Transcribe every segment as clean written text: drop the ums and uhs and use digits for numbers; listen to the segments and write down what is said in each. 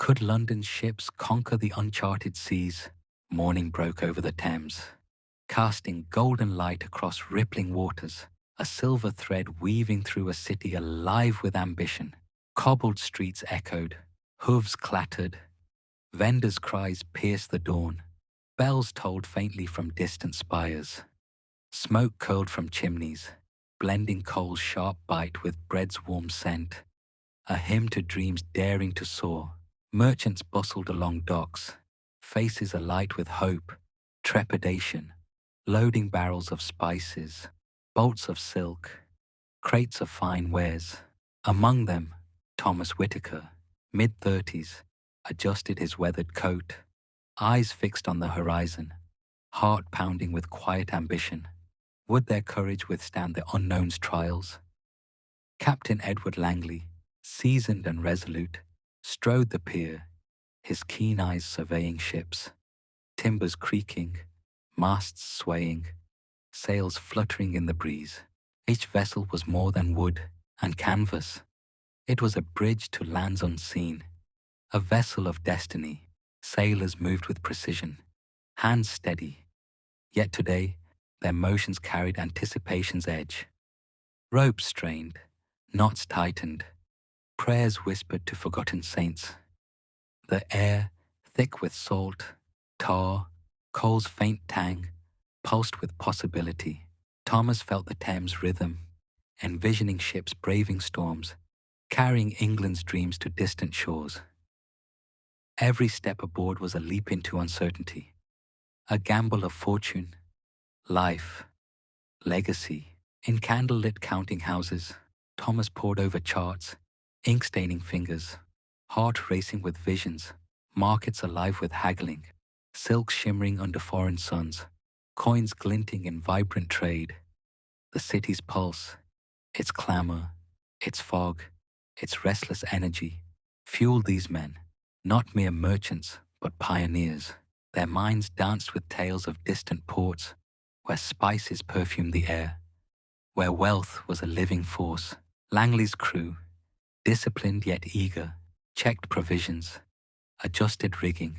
Could London's ships conquer the uncharted seas? Morning broke over the Thames, casting golden light across rippling waters, a silver thread weaving through a city alive with ambition. Cobbled streets echoed, hooves clattered, vendors' cries pierced the dawn, bells tolled faintly from distant spires. Smoke curled from chimneys, blending coal's sharp bite with bread's warm scent, a hymn to dreams daring to soar. Merchants bustled along docks, faces alight with hope, trepidation, loading barrels of spices, bolts of silk, crates of fine wares. Among them, Thomas Whitaker, mid-30s, adjusted his weathered coat, eyes fixed on the horizon, heart pounding with quiet ambition. Would their courage withstand the unknown's trials? Captain Edward Langley, seasoned and resolute, strode the pier, his keen eyes surveying ships, timbers creaking, masts swaying, sails fluttering in the breeze. Each vessel was more than wood and canvas. It was a bridge to lands unseen, a vessel of destiny. Sailors moved with precision, hands steady, yet today their motions carried anticipation's edge. Ropes strained, knots tightened, prayers whispered to forgotten saints. The air, thick with salt, tar, coal's faint tang, pulsed with possibility. Thomas felt the Thames rhythm, envisioning ships braving storms, carrying England's dreams to distant shores. Every step aboard was a leap into uncertainty, a gamble of fortune, life, legacy. In candlelit counting houses, Thomas pored over charts, ink staining fingers, heart racing with visions, markets alive with haggling, silk shimmering under foreign suns, coins glinting in vibrant trade. The city's pulse, its clamour, its fog, its restless energy, fueled these men, not mere merchants, but pioneers. Their minds danced with tales of distant ports, where spices perfumed the air, where wealth was a living force. Langley's crew, disciplined yet eager, checked provisions, adjusted rigging,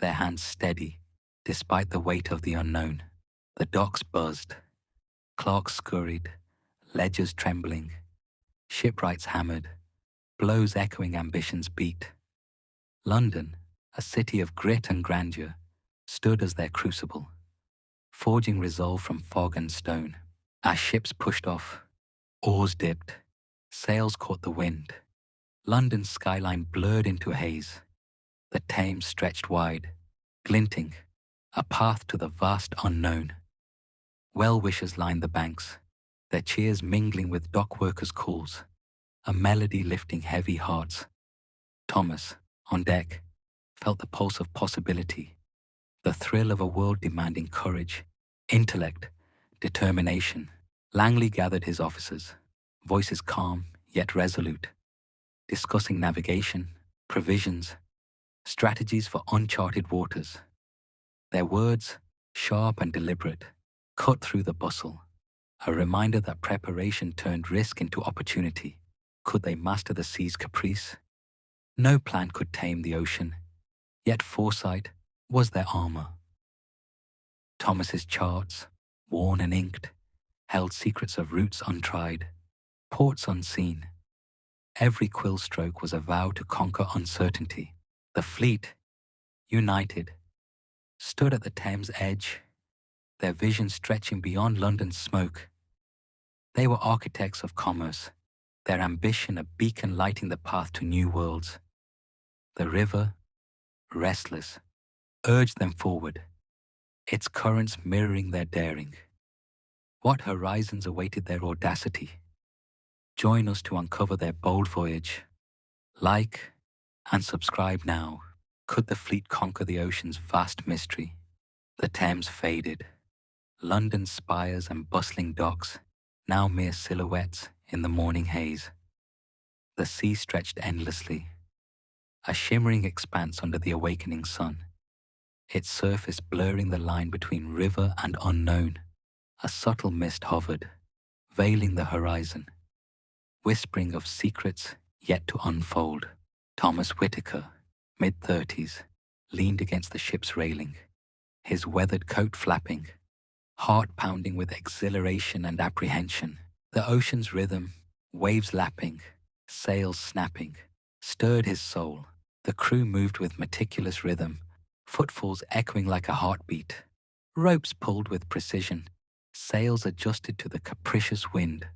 their hands steady, despite the weight of the unknown. The docks buzzed, clerks scurried, ledgers trembling, shipwrights hammered, blows echoing ambition's beat. London, a city of grit and grandeur, stood as their crucible, forging resolve from fog and stone. As ships pushed off, oars dipped, sails caught the wind. London's skyline blurred into a haze. The Thames stretched wide, glinting, a path to the vast unknown. Well-wishers lined the banks, their cheers mingling with dock workers' calls, a melody lifting heavy hearts. Thomas, on deck, felt the pulse of possibility, the thrill of a world demanding courage, intellect, determination. Langley gathered his officers, voices calm yet resolute, discussing navigation, provisions, strategies for uncharted waters. Their words, sharp and deliberate, cut through the bustle, a reminder that preparation turned risk into opportunity. Could they master the sea's caprice? No plan could tame the ocean, yet foresight was their armor. Thomas's charts, worn and inked, held secrets of routes untried, ports unseen. Every quill stroke was a vow to conquer uncertainty. The fleet, united, stood at the Thames edge, their vision stretching beyond London's smoke. They were architects of commerce, their ambition a beacon lighting the path to new worlds. The river, restless, urged them forward, its currents mirroring their daring. What horizons awaited their audacity? Join us to uncover their bold voyage. Like and subscribe now. Could the fleet conquer the ocean's vast mystery? The Thames faded. London's spires and bustling docks, now mere silhouettes in the morning haze. The sea stretched endlessly, a shimmering expanse under the awakening sun, its surface blurring the line between river and unknown. A subtle mist hovered, veiling the horizon, whispering of secrets yet to unfold. Thomas Whitaker, mid-30s, leaned against the ship's railing, his weathered coat flapping, heart pounding with exhilaration and apprehension. The ocean's rhythm, waves lapping, sails snapping, stirred his soul. The crew moved with meticulous rhythm, footfalls echoing like a heartbeat. Ropes pulled with precision, sails adjusted to the capricious wind.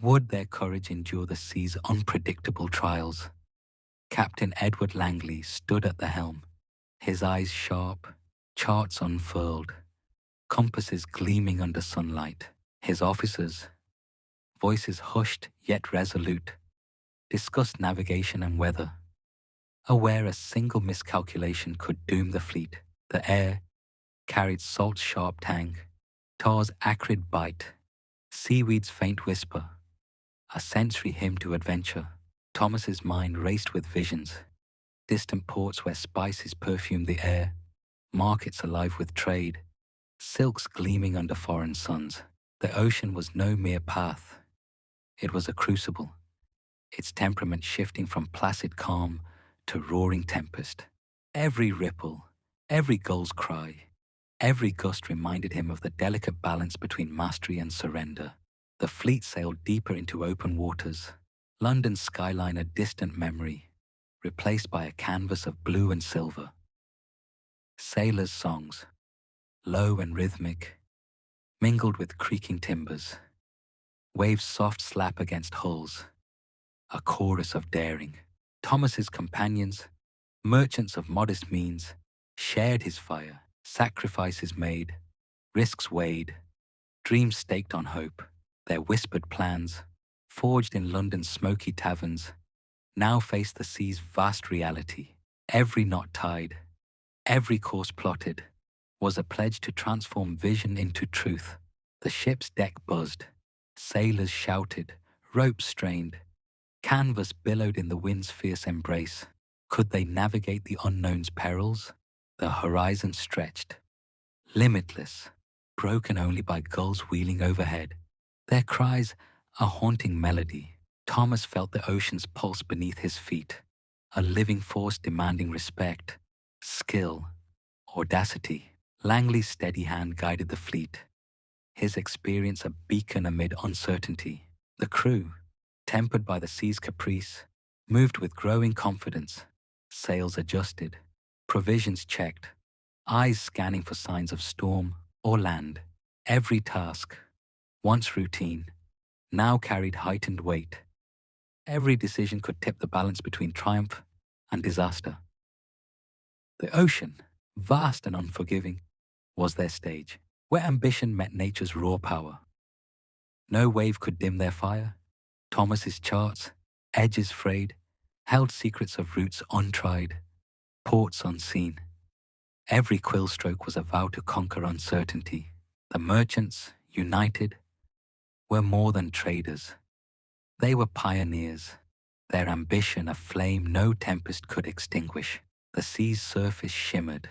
Would their courage endure the sea's unpredictable trials? Captain Edward Langley stood at the helm, his eyes sharp, charts unfurled, compasses gleaming under sunlight. His officers, voices hushed yet resolute, discussed navigation and weather, aware a single miscalculation could doom the fleet. The air carried salt's sharp tang, tar's acrid bite, seaweed's faint whisper, a sensory hymn to adventure. Thomas's mind raced with visions, distant ports where spices perfumed the air, markets alive with trade, silks gleaming under foreign suns. The ocean was no mere path. It was a crucible, its temperament shifting from placid calm to roaring tempest. Every ripple, every gull's cry, every gust reminded him of the delicate balance between mastery and surrender. The fleet sailed deeper into open waters, London's skyline a distant memory, replaced by a canvas of blue and silver. Sailors' songs, low and rhythmic, mingled with creaking timbers. Waves' soft slap against hulls, a chorus of daring. Thomas's companions, merchants of modest means, shared his fire, sacrifices made, risks weighed, dreams staked on hope. Their whispered plans, forged in London's smoky taverns, now faced the sea's vast reality. Every knot tied, every course plotted, was a pledge to transform vision into truth. The ship's deck buzzed, sailors shouted, ropes strained, canvas billowed in the wind's fierce embrace. Could they navigate the unknown's perils? The horizon stretched, limitless, broken only by gulls wheeling overhead. Their cries a haunting melody. Thomas felt the ocean's pulse beneath his feet, a living force demanding respect, skill, audacity. Langley's steady hand guided the fleet, his experience a beacon amid uncertainty. The crew, tempered by the sea's caprice, moved with growing confidence, sails adjusted, provisions checked, eyes scanning for signs of storm or land. Every task, once routine, now carried heightened weight. Every decision could tip the balance between triumph and disaster. The ocean, vast and unforgiving, was their stage, where ambition met nature's raw power. No wave could dim their fire. Thomas's charts, edges frayed, held secrets of routes untried, ports unseen. Every quill stroke was a vow to conquer uncertainty. The merchants, united, were more than traders. They were pioneers, their ambition a flame no tempest could extinguish. The sea's surface shimmered,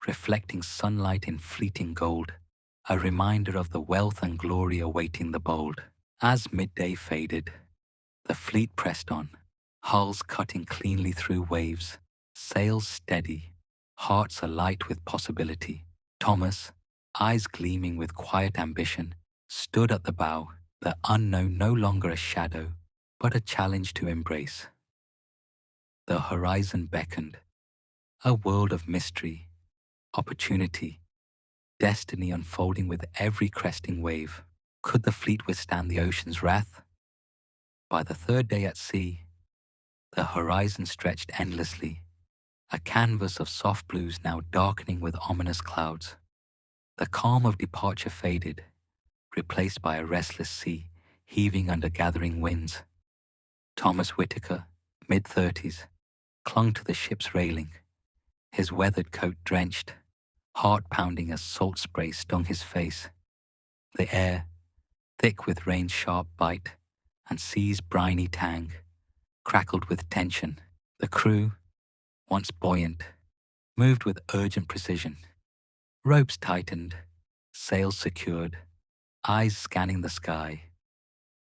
reflecting sunlight in fleeting gold, a reminder of the wealth and glory awaiting the bold. As midday faded, the fleet pressed on, hulls cutting cleanly through waves, sails steady, hearts alight with possibility. Thomas, eyes gleaming with quiet ambition, stood at the bow, the unknown no longer a shadow, but a challenge to embrace. The horizon beckoned, a world of mystery, opportunity, destiny unfolding with every cresting wave. Could the fleet withstand the ocean's wrath? By the third day at sea, the horizon stretched endlessly, a canvas of soft blues now darkening with ominous clouds. The calm of departure faded, replaced by a restless sea heaving under gathering winds. Thomas Whitaker, mid-30s, clung to the ship's railing, his weathered coat drenched, heart pounding as salt spray stung his face. The air, thick with rain's sharp bite and sea's briny tang, crackled with tension. The crew, once buoyant, moved with urgent precision. Ropes tightened, sails secured, eyes scanning the sky.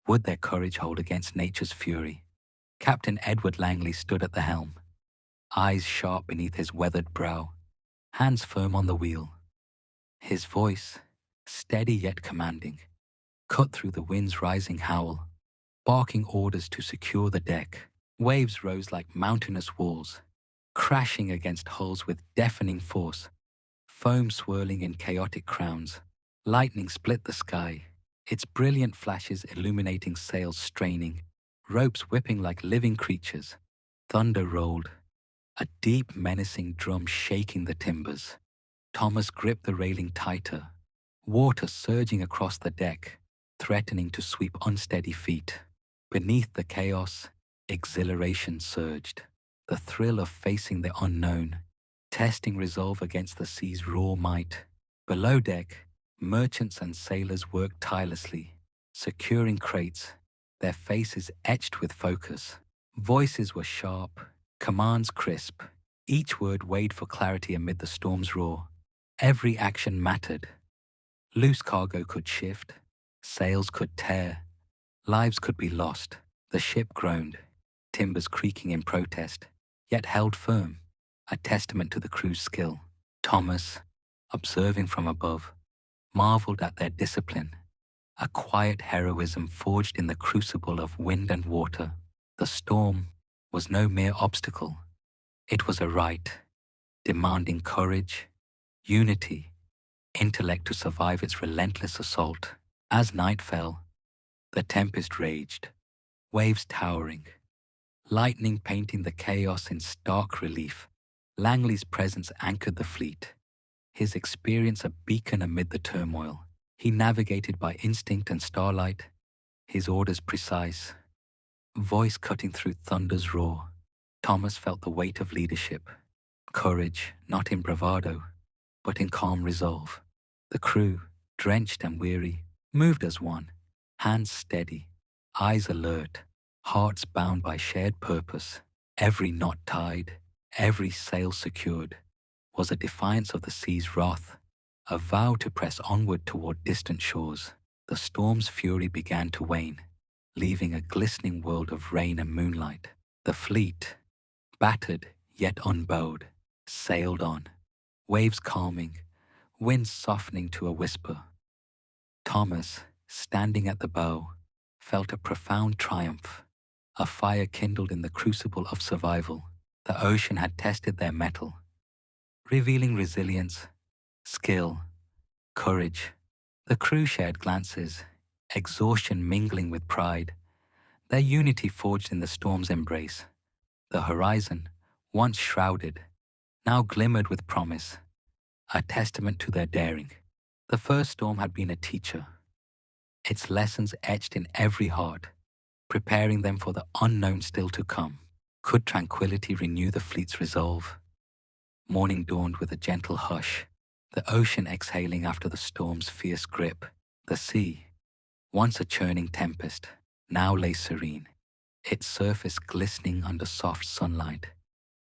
Would their courage hold against nature's fury? Captain Edward Langley stood at the helm, eyes sharp beneath his weathered brow, hands firm on the wheel. His voice, steady yet commanding, cut through the wind's rising howl, barking orders to secure the deck. Waves rose like mountainous walls, crashing against hulls with deafening force, foam swirling in chaotic crowns. Lightning split the sky, its brilliant flashes illuminating sails straining, ropes whipping like living creatures. Thunder rolled, a deep, menacing drum shaking the timbers. Thomas gripped the railing tighter, water surging across the deck, threatening to sweep unsteady feet. Beneath the chaos, exhilaration surged, the thrill of facing the unknown, testing resolve against the sea's raw might. Below deck, merchants and sailors worked tirelessly, securing crates, their faces etched with focus. Voices were sharp, commands crisp, each word weighed for clarity amid the storm's roar. Every action mattered. Loose cargo could shift, sails could tear, lives could be lost. The ship groaned, timbers creaking in protest, yet held firm, a testament to the crew's skill. Thomas, observing from above, marveled at their discipline, a quiet heroism forged in the crucible of wind and water. The storm was no mere obstacle. It was a rite, demanding courage, unity, intellect to survive its relentless assault. As night fell, the tempest raged, waves towering, lightning painting the chaos in stark relief. Langley's presence anchored the fleet, his experience a beacon amid the turmoil. He navigated by instinct and starlight, his orders precise, voice cutting through thunder's roar. Thomas felt the weight of leadership, courage not in bravado, but in calm resolve. The crew, drenched and weary, moved as one, hands steady, eyes alert, hearts bound by shared purpose. Every knot tied, every sail secured, was a defiance of the sea's wrath, a vow to press onward toward distant shores. The storm's fury began to wane, leaving a glistening world of rain and moonlight. The fleet, battered yet unbowed, sailed on, waves calming, wind softening to a whisper. Thomas, standing at the bow, felt a profound triumph. A fire kindled in the crucible of survival. The ocean had tested their mettle, revealing resilience, skill, courage. The crew shared glances, exhaustion mingling with pride, their unity forged in the storm's embrace. The horizon, once shrouded, now glimmered with promise, a testament to their daring. The first storm had been a teacher, its lessons etched in every heart, preparing them for the unknown still to come. Could tranquility renew the fleet's resolve? Morning dawned with a gentle hush, the ocean exhaling after the storm's fierce grip. The sea, once a churning tempest, now lay serene, its surface glistening under soft sunlight.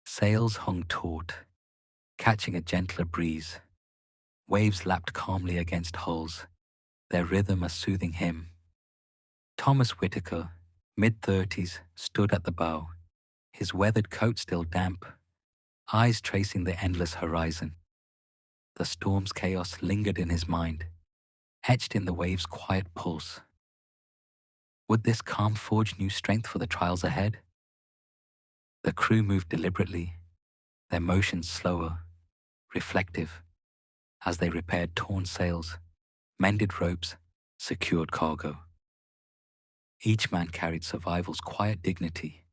Sails hung taut, catching a gentler breeze. Waves lapped calmly against hulls, their rhythm a soothing hymn. Thomas Whitaker, mid-30s, stood at the bow, his weathered coat still damp, eyes tracing the endless horizon. The storm's chaos lingered in his mind, etched in the wave's quiet pulse. Would this calm forge new strength for the trials ahead? The crew moved deliberately, their motions slower, reflective, as they repaired torn sails, mended ropes, secured cargo. Each man carried survival's quiet dignity,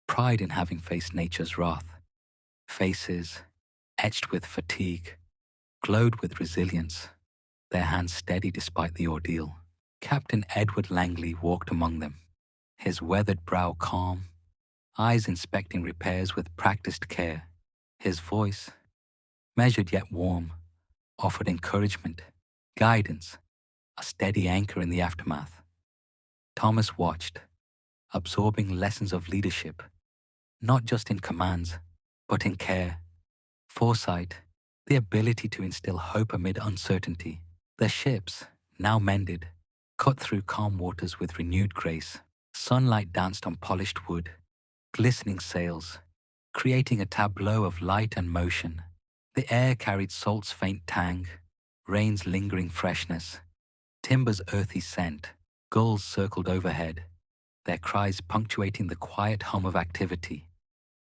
pride in having faced nature's wrath. Faces, etched with fatigue, glowed with resilience, their hands steady despite the ordeal. Captain Edward Langley walked among them, his weathered brow calm, eyes inspecting repairs with practiced care. His voice, measured yet warm, offered encouragement, guidance, a steady anchor in the aftermath. Thomas watched, absorbing lessons of leadership, not just in commands, but in care, foresight, the ability to instill hope amid uncertainty. The ships, now mended, cut through calm waters with renewed grace. Sunlight danced on polished wood, glistening sails, creating a tableau of light and motion. The air carried salt's faint tang, rain's lingering freshness, timber's earthy scent. Gulls circled overhead, their cries punctuating the quiet hum of activity,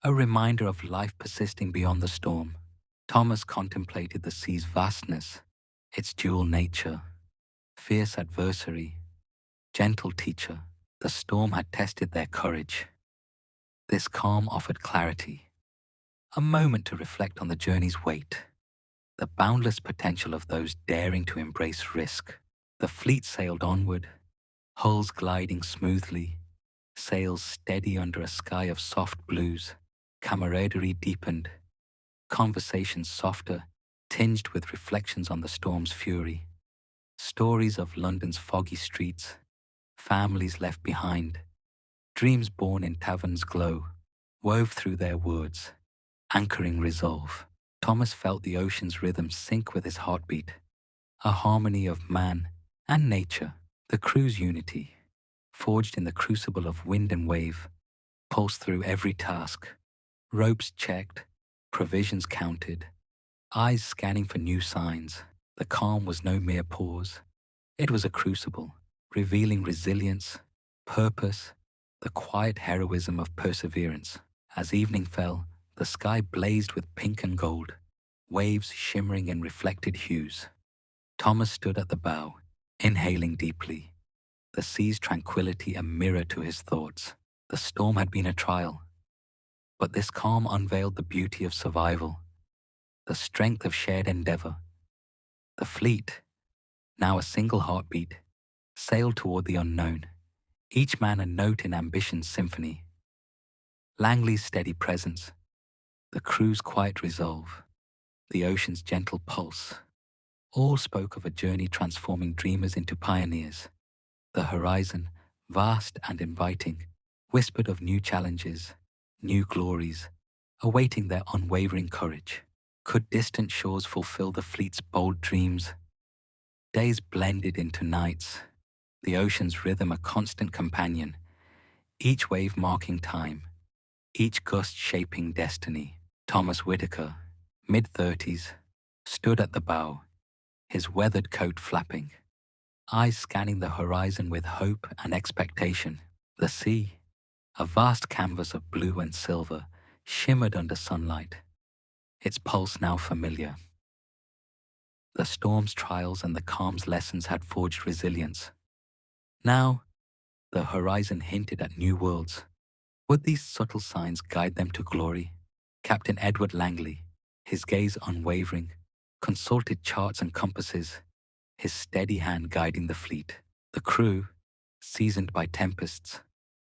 a reminder of life persisting beyond the storm. Thomas contemplated the sea's vastness, its dual nature, fierce adversary, gentle teacher. The storm had tested their courage. This calm offered clarity, a moment to reflect on the journey's weight, the boundless potential of those daring to embrace risk. The fleet sailed onward, hulls gliding smoothly, sails steady under a sky of soft blues. Camaraderie deepened, conversations softer, tinged with reflections on the storm's fury. Stories of London's foggy streets, families left behind, dreams born in taverns glow, wove through their words, anchoring resolve. Thomas felt the ocean's rhythm sync with his heartbeat, a harmony of man and nature. The crew's unity, forged in the crucible of wind and wave, pulsed through every task. Ropes checked, provisions counted, eyes scanning for new signs. The calm was no mere pause. It was a crucible, revealing resilience, purpose, the quiet heroism of perseverance. As evening fell, the sky blazed with pink and gold, waves shimmering in reflected hues. Thomas stood at the bow, inhaling deeply, the sea's tranquility a mirror to his thoughts. The storm had been a trial, but this calm unveiled the beauty of survival, the strength of shared endeavor. The fleet, now a single heartbeat, sailed toward the unknown, each man a note in ambition's symphony. Langley's steady presence, the crew's quiet resolve, the ocean's gentle pulse, all spoke of a journey transforming dreamers into pioneers. The horizon, vast and inviting, whispered of new challenges, new glories, awaiting their unwavering courage. Could distant shores fulfill the fleet's bold dreams? Days blended into nights, the ocean's rhythm a constant companion, each wave marking time, each gust shaping destiny. Thomas Whitaker, mid-30s, stood at the bow, his weathered coat flapping, eyes scanning the horizon with hope and expectation. The sea, a vast canvas of blue and silver, shimmered under sunlight, its pulse now familiar. The storm's trials and the calm's lessons had forged resilience. Now, the horizon hinted at new worlds. Would these subtle signs guide them to glory? Captain Edward Langley, his gaze unwavering, consulted charts and compasses, his steady hand guiding the fleet. The crew, seasoned by tempests,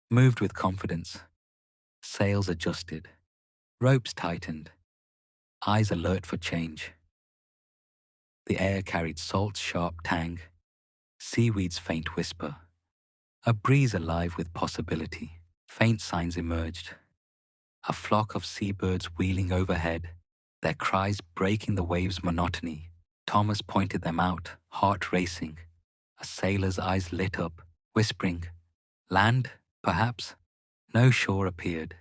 moved with confidence. Sails adjusted, ropes tightened, eyes alert for change. The air carried salt's sharp tang, seaweed's faint whisper, a breeze alive with possibility. Faint signs emerged, a flock of seabirds wheeling overhead, their cries breaking the waves' monotony. Thomas pointed them out, heart racing. A sailor's eyes lit up, whispering, "Land, perhaps?" No shore appeared,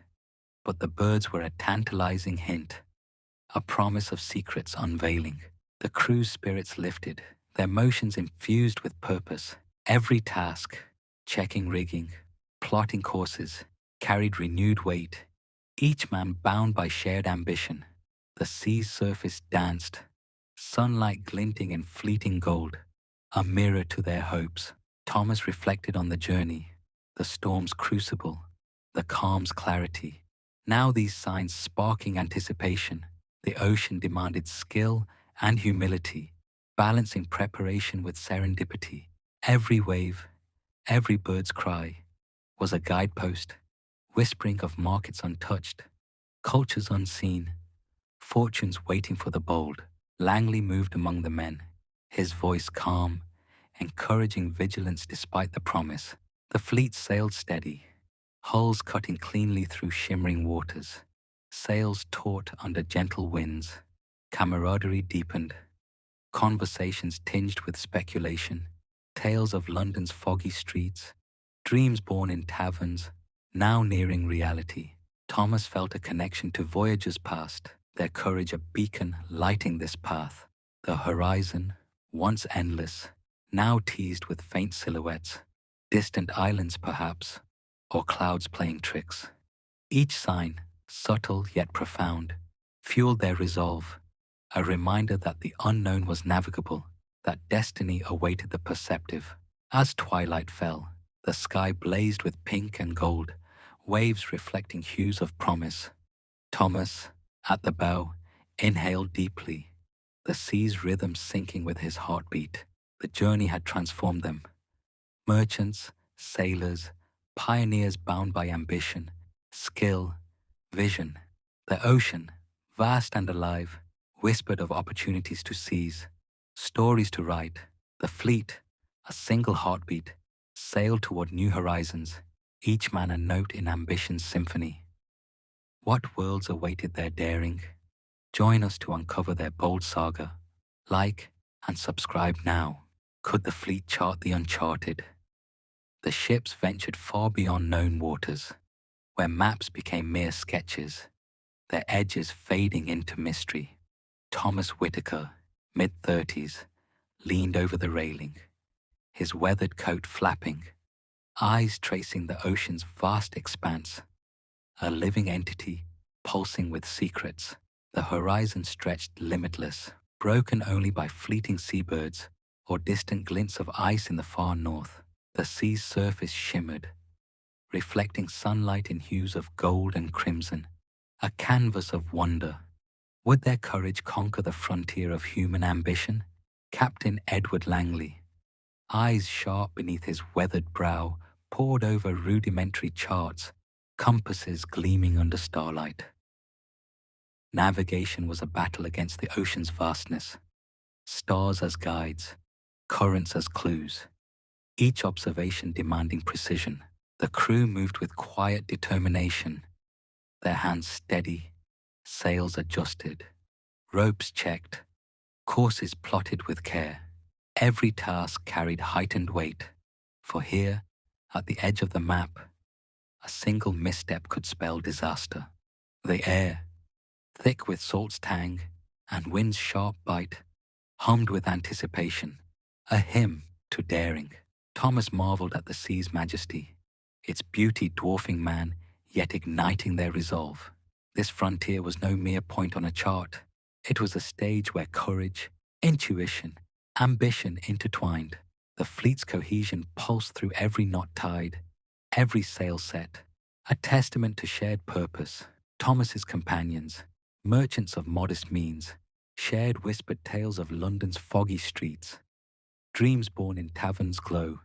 but the birds were a tantalizing hint, a promise of secrets unveiling. The crew's spirits lifted, their motions infused with purpose. Every task, checking rigging, plotting courses, carried renewed weight, each man bound by shared ambition. The sea's surface danced, sunlight glinting in fleeting gold, a mirror to their hopes. Thomas reflected on the journey, the storm's crucible, the calm's clarity. Now these signs sparking anticipation. The ocean demanded skill and humility, balancing preparation with serendipity. Every wave, every bird's cry, was a guidepost, whispering of markets untouched, cultures unseen, fortunes waiting for the bold. Langley moved among the men, his voice calm, encouraging vigilance despite the promise. The fleet sailed steady, hulls cutting cleanly through shimmering waters, sails taut under gentle winds. Camaraderie deepened, conversations tinged with speculation, tales of London's foggy streets, dreams born in taverns, now nearing reality. Thomas felt a connection to voyagers past, their courage a beacon lighting this path. The horizon, once endless, now teased with faint silhouettes, distant islands perhaps, or clouds playing tricks. Each sign, subtle yet profound, fueled their resolve, a reminder that the unknown was navigable, that destiny awaited the perceptive. As twilight fell, the sky blazed with pink and gold, waves reflecting hues of promise. Thomas, at the bow, inhaled deeply, the sea's rhythm syncing with his heartbeat. The journey had transformed them. Merchants, sailors, pioneers bound by ambition, skill, vision. The ocean, vast and alive, whispered of opportunities to seize, stories to write. The fleet, a single heartbeat, sailed toward new horizons, each man a note in ambition's symphony. What worlds awaited their daring? Join us to uncover their bold saga. Like and subscribe now. Could the fleet chart the uncharted? The ships ventured far beyond known waters, where maps became mere sketches, their edges fading into mystery. Thomas Whitaker, mid-30s, leaned over the railing, his weathered coat flapping, eyes tracing the ocean's vast expanse, a living entity pulsing with secrets. The horizon stretched limitless, broken only by fleeting seabirds or distant glints of ice in the far north. The sea's surface shimmered, reflecting sunlight in hues of gold and crimson, a canvas of wonder. Would their courage conquer the frontier of human ambition? Captain Edward Langley, eyes sharp beneath his weathered brow, pored over rudimentary charts, compasses gleaming under starlight. Navigation was a battle against the ocean's vastness, stars as guides, currents as clues, each observation demanding precision. The crew moved with quiet determination, their hands steady, sails adjusted, ropes checked, courses plotted with care. Every task carried heightened weight, for here, at the edge of the map, a single misstep could spell disaster. The air, thick with salt's tang and wind's sharp bite, hummed with anticipation, a hymn to daring. Thomas marveled at the sea's majesty, its beauty dwarfing man, yet igniting their resolve. This frontier was no mere point on a chart. It was a stage where courage, intuition, ambition intertwined. The fleet's cohesion pulsed through every knot tied, every sail set, a testament to shared purpose. Thomas's companions, merchants of modest means, shared whispered tales of London's foggy streets, dreams born in taverns glow,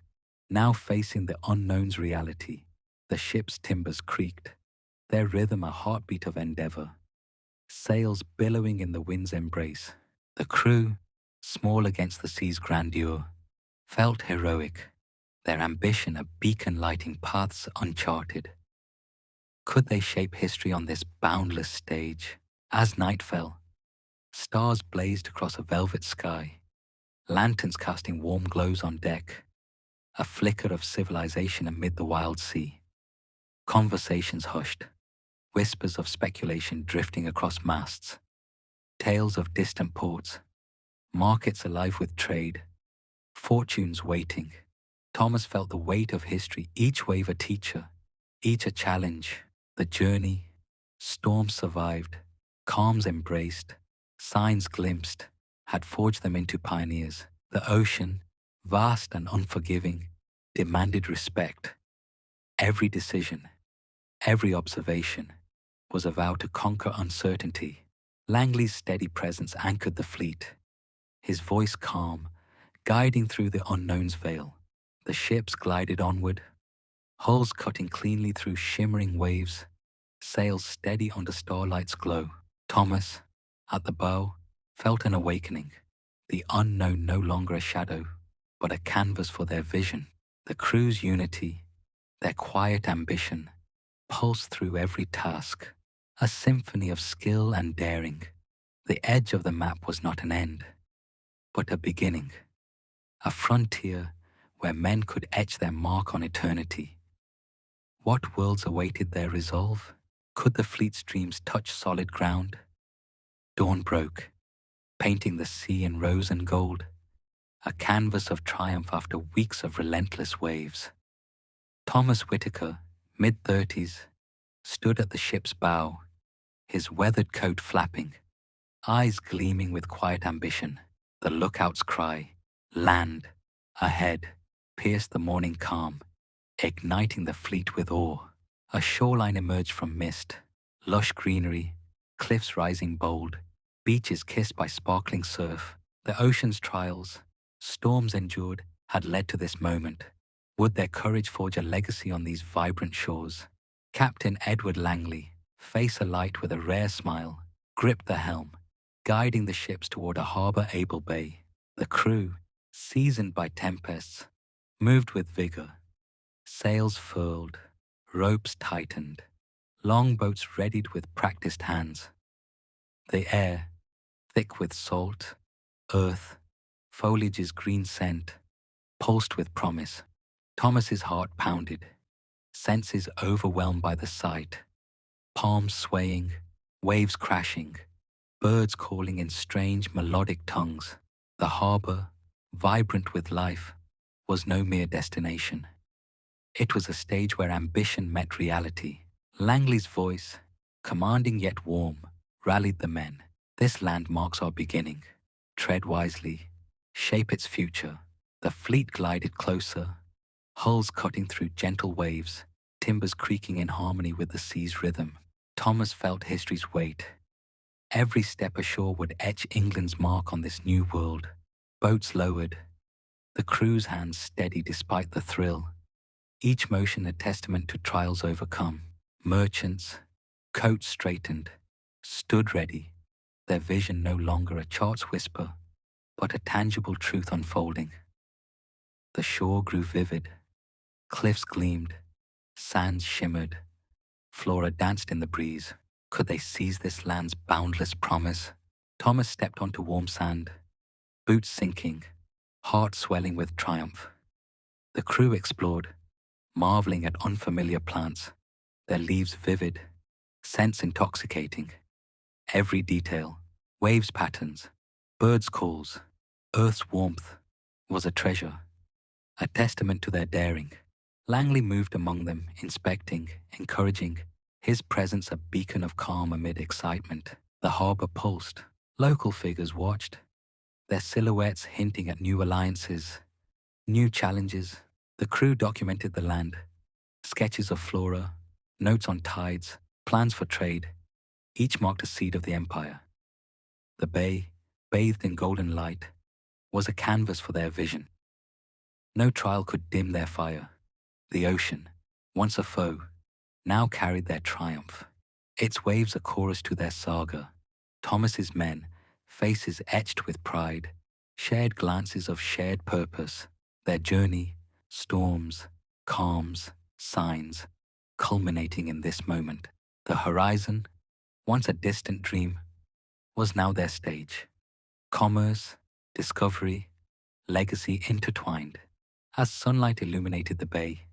now facing the unknown's reality. The ship's timbers creaked, their rhythm a heartbeat of endeavor, sails billowing in the wind's embrace. The crew, small against the sea's grandeur, felt heroic, their ambition a beacon lighting paths uncharted. Could they shape history on this boundless stage? As night fell, stars blazed across a velvet sky, lanterns casting warm glows on deck, a flicker of civilization amid the wild sea. Conversations hushed, whispers of speculation drifting across masts, tales of distant ports, markets alive with trade, fortunes waiting. Thomas felt the weight of history, each wave a teacher, each a challenge. The journey, storms survived, calms embraced, signs glimpsed, had forged them into pioneers. The ocean, vast and unforgiving, demanded respect. Every decision, every observation, was a vow to conquer uncertainty. Langley's steady presence anchored the fleet, his voice calm, guiding through the unknown's veil. The ships glided onward, hulls cutting cleanly through shimmering waves, sails steady under starlight's glow. Thomas, at the bow, felt an awakening, the unknown no longer a shadow, but a canvas for their vision. The crew's unity, their quiet ambition, pulsed through every task, a symphony of skill and daring. The edge of the map was not an end, but a beginning, a frontier where men could etch their mark on eternity. What worlds awaited their resolve? Could the fleet's dreams touch solid ground? Dawn broke, painting the sea in rose and gold, a canvas of triumph after weeks of relentless waves. Thomas Whitaker, mid-30s, stood at the ship's bow, his weathered coat flapping, eyes gleaming with quiet ambition. The lookout's cry, "Land!" ahead, pierced the morning calm, igniting the fleet with awe. A shoreline emerged from mist, lush greenery, cliffs rising bold, beaches kissed by sparkling surf. The ocean's trials, storms endured, had led to this moment. Would their courage forge a legacy on these vibrant shores? Captain Edward Langley, face alight with a rare smile, gripped the helm, guiding the ships toward a harbor-able bay. The crew, seasoned by tempests, moved with vigor. Sails furled, ropes tightened, longboats readied with practiced hands. The air, thick with salt, earth, foliage's green scent, pulsed with promise. Thomas's heart pounded, senses overwhelmed by the sight. Palms swaying, waves crashing, birds calling in strange melodic tongues. The harbor, vibrant with life, was no mere destination. It was a stage where ambition met reality. Langley's voice, commanding yet warm, rallied the men. This land marks our beginning. Tread wisely, shape its future. The fleet glided closer, hulls cutting through gentle waves, timbers creaking in harmony with the sea's rhythm. Thomas felt history's weight. Every step ashore would etch England's mark on this new world. Boats lowered, the crew's hands steady despite the thrill. Each motion a testament to trials overcome. Merchants, coats straightened, stood ready, their vision no longer a chart's whisper, but a tangible truth unfolding. The shore grew vivid, cliffs gleamed, sands shimmered, flora danced in the breeze. Could they seize this land's boundless promise? Thomas stepped onto warm sand, boots sinking, heart swelling with triumph. The crew explored, marveling at unfamiliar plants, their leaves vivid, scents intoxicating. Every detail, waves' patterns, birds' calls, earth's warmth, was a treasure, a testament to their daring. Langley moved among them, inspecting, encouraging, his presence a beacon of calm amid excitement. The harbor pulsed. Local figures watched, their silhouettes hinting at new alliances, new challenges. The crew documented the land, sketches of flora, notes on tides, plans for trade. Each marked a seed of the empire. The bay, bathed in golden light, was a canvas for their vision. No trial could dim their fire. The ocean, once a foe, now carried their triumph. Its waves a chorus to their saga. Thomas's men, faces etched with pride, shared glances of shared purpose. Their journey, storms, calms, signs, culminating in this moment. The horizon, once a distant dream, was now their stage. Commerce, discovery, legacy intertwined. As sunlight illuminated the bay,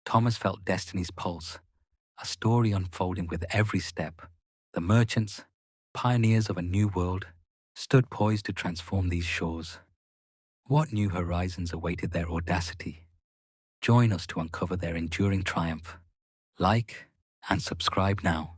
Thomas felt destiny's pulse, a story unfolding with every step. The merchants, pioneers of a new world, stood poised to transform these shores. What new horizons awaited their audacity? Join us to uncover their enduring triumph. Like and subscribe now.